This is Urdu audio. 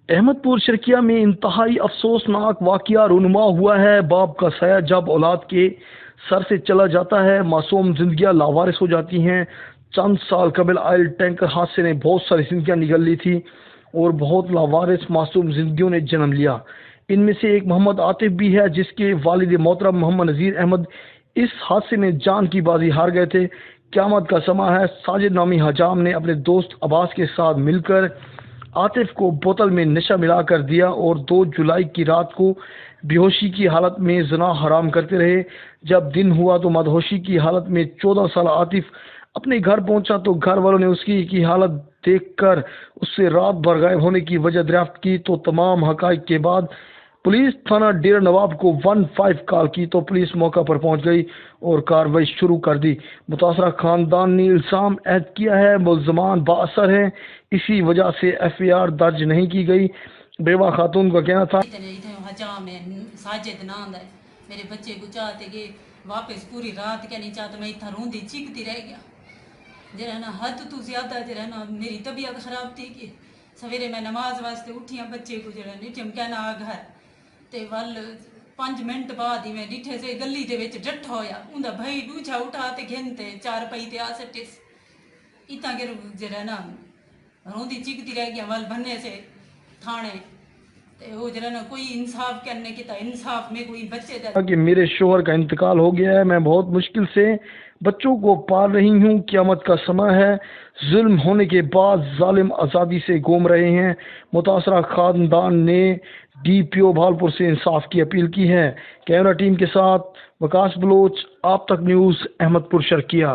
احمد پور شرکیہ میں انتہائی افسوسناک واقعہ رونما ہوا ہے۔ باپ کا سایہ جب اولاد کے سر سے چلا جاتا ہے، معصوم زندگیاں لاوارث ہو جاتی ہیں۔ چند سال قبل آئل ٹینکر حادثے نے بہت ساری زندگیاں نگل لی تھی اور بہت لاوارث معصوم زندگیوں نے جنم لیا۔ ان میں سے ایک محمد عاطف بھی ہے، جس کے والد محترم محمد نذیر احمد اس حادثے میں جان کی بازی ہار گئے تھے۔ قیامت کا سماں ہے۔ ساجد نامی حجام نے اپنے دوست عباس کے ساتھ مل کر عاطف کو بوتل میں نشہ ملا کر دیا اور 2 جولائی کی رات کو بے ہوشی کی حالت میں زنا حرام کرتے رہے۔ جب دن ہوا تو مدہوشی کی حالت میں 14 سالہ عاطف اپنے گھر پہنچا تو گھر والوں نے اس کی حالت دیکھ کر اس سے رات بھر غائب ہونے کی وجہ دریافت کی تو تمام حقائق کے بعد پولیس تھانہ ڈیرہ نواب کو 15 کال کی تو پولیس موقع پر پہنچ گئی اور کارروائی شروع کر دی۔ متاثرہ خاندان نے الزام عائد کیا ہے ملزمان بااثر ہیں، اسی وجہ سے FIR درج نہیں کی گئی۔ بیوہ خاتون کا کہنا تھا ساجد نام ہے میرے بچے کو چاہتے کہ واپس پوری رات کیا نہیں چاہتا، میں اتنا روندی چیختی رہ گیا جرا نا حد تو زیادہ جرا نا میری طبیعت خراب تھی کہ سویرے میں نماز واسطے اٹھیاں بچے کو جرا نیچے کہنا آ گھر تے ول 5 منٹ بعد ہی میں ڈٹھے سے گلی دے وچ ڈٹ ہویا اوندا بھائی دوچا اٹھا تے گھنتے 4 پئی تے آ سٹس اتنا کہ جرا نا روندی چیختی رہ گیا ول بننے سے تھانے وہ جرا نا کوئی انصاف کرنے کی تا انصاف میں کوئی بچے دا کہ میرے شوہر کا انتقال ہو گیا ہے، میں بہت مشکل سے بچوں کو پال رہی ہوں، قیامت کا سماں ہے، ظلم ہونے کے بعد ظالم آزادی سے گھوم رہے ہیں۔ متاثرہ خاندان نے DPO بھاولپور سے انصاف کی اپیل کی ہے۔ کیمرہ ٹیم کے ساتھ وکاس بلوچ، آپ تک نیوز، احمد پور شرکیہ۔